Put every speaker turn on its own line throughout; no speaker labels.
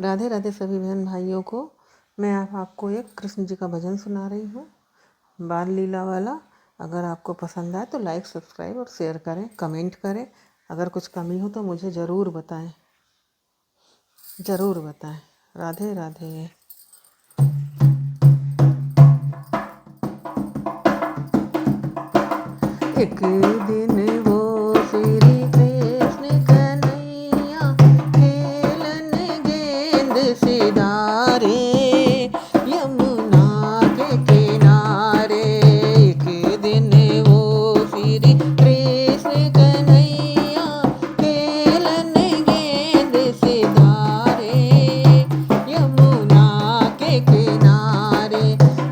राधे राधे सभी बहन भाइयों को। मैं आपको एक कृष्ण जी का भजन सुना रही हूँ, बाल लीला वाला। अगर आपको पसंद आए तो लाइक, सब्सक्राइब और शेयर करें, कमेंट करें। अगर कुछ कमी हो तो मुझे ज़रूर बताएं, ज़रूर बताएं। राधे राधे। एक दिन वो श्री कृष्ण कन्हैया खेलन गेंद सिधारे यमुना के किनारे। एक दिन वो श्री कृष्ण कन्हैया खेलन गेंद सिधारे यमुना के किनारे।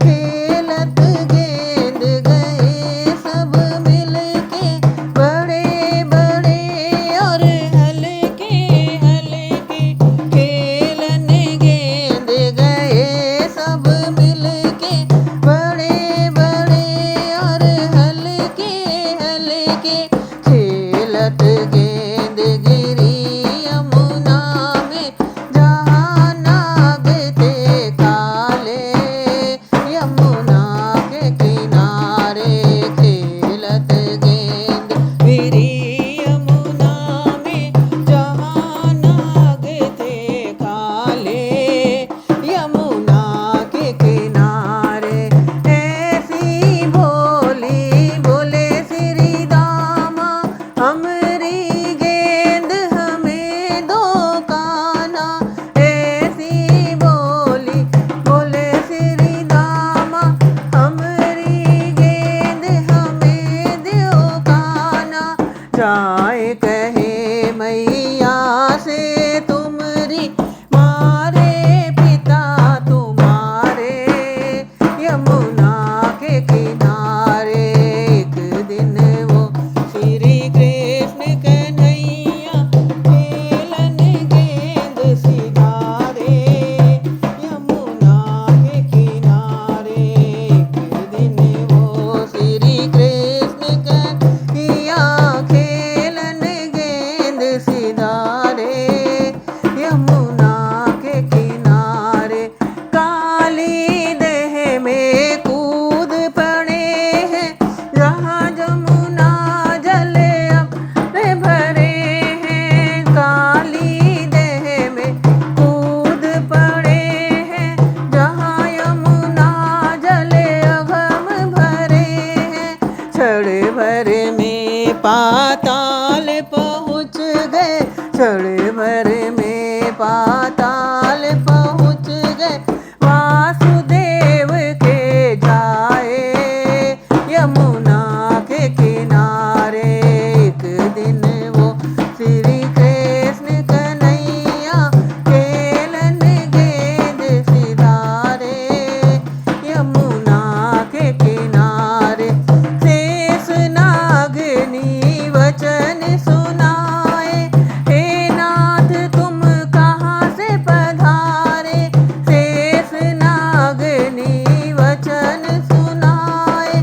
खेलत गेंद गए सब मिलके, बड़े बड़े और हल्के हल्के। खेलन गेंद गए सब मिलके, बड़े बड़े और हल्के हल्के। खेलत गेंद गिरी यमुना में, जहाँ नाग थे काले यमुना के किनारे। खेलत गेंद गिरी यमुना में, जहाँ नाग थे काले यमुना के किनारे। ऐसी भोली बोले श्री दामा, हमरी गेंद हमें दो काना। ऐसी बोली बोले श्री दामा, हमरी गेंद हमें दो काना। जाए कहे मैया से तुमरी, मारे पिता तुम्हारे यमुना के किनारे। एक दिन वो श्री कृष्ण कन्हैया खेलन गेंद सिधारे यमुना के किनारे। एक दिन वो श्री कृष्ण कन्हैया खेलन गेंद सिधारे यमुना के किनारे। काली देह में कूद पड़े हैं, जहाँ जमुना जल अपने भरे हैं। काली देह में कूद पड़े हैं, जहाँ यमुना जल अगम भरे हैं। क्षण भर में पाताल पहुँच गए, क्षण भर में पाताल पहुँच गए। वासुदेव के जाए यमुना के किनारे। एक दिन वो श्री कृष्ण कन्हैया खेलन गेंद सिधारे यमुना के किनारे। शेष नागनी वचन सुनाए, हे नाथ तुम कहाँ से पधारे। शेष नागनी वचन सुनाए,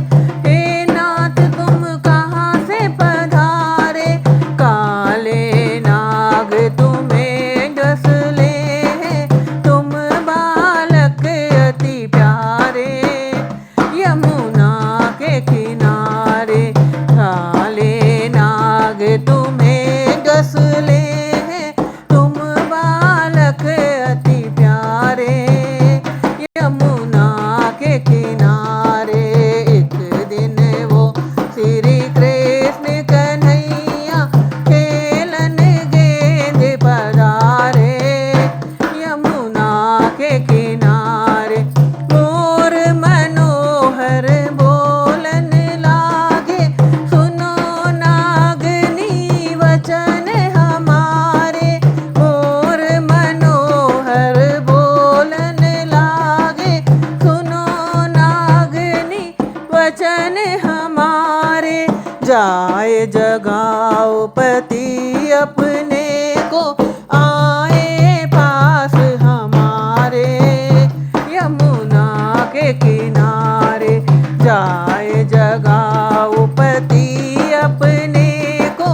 हे नाथ तुम कहाँ से पधारे। काले नाग तुम्हें डस ले हैं, तुम बालक अति प्यारे यमुना के किनारे। काले नाग तुम्हें डस ले हैं, तुम बालक अति प्यारे यमुना के किनारे। एक दिन वो श्री कृष्ण कन्हैया खेलन गेंद पधारे यमुना के किनारे। मोर मनोहर बोलन लागे, सुनो नागनी वचन हमारे। मोर मनोहर बोलन लागे, सुनो नागनी वचन हमारे। जाए जगाओ पति अपने को, आए पास हमारे यमुना के किनारे। जाए जगाओ पति अपने को,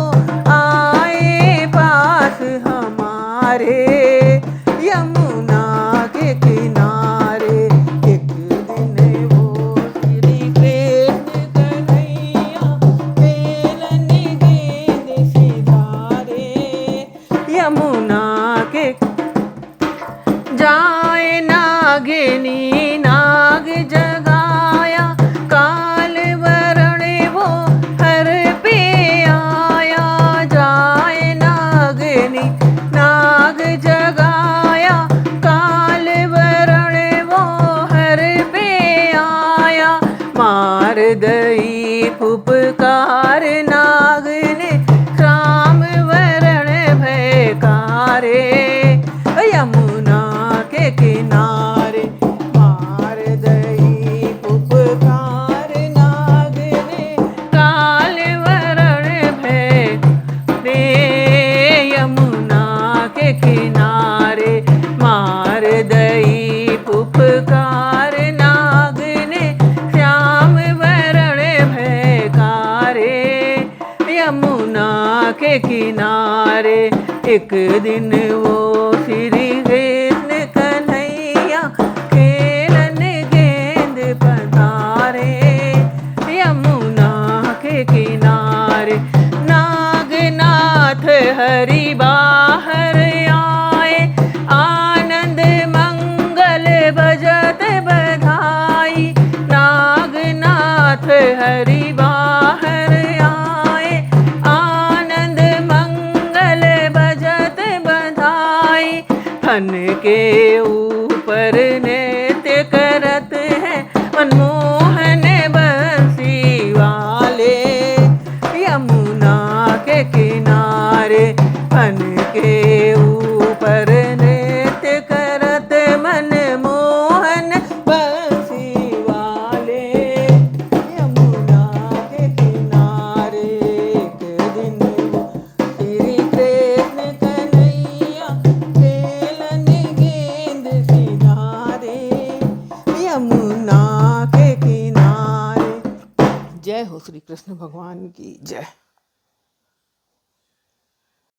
आए पास हमारे यमुना मार दई फुफकार नाग ने श्याम वरण भयकारे। यमुना के किनारे मार दई फुफकार नाग ने काल वरण भय रे। यमुना के किनारे मार दई फुफकार नाग ने श्याम वरण भयकारे। यमुना के किनारे एक दिन वो श्री कृष्ण कन्हैया खेलन गेंद पधारे। यमुना के किनारे नागनाथ हरि बाहर आए। आनंद मंगल बजत बधाई। नागनाथ हरि बाहर आए। आनंद मंगल बजत बधाई। फन के ऊपर नृत्य करत हैं मनमोहन बंसी वाले। यमुना के किनारे फन के ऊपर नृत्य करत मनमोहन बंसी वाले। यमुना के किनारे एक दिन श्री कृष्ण कन्हैया खेलन गेंद सिधारे। यमुना के किनारे। जय हो श्री कृष्ण भगवान की जय।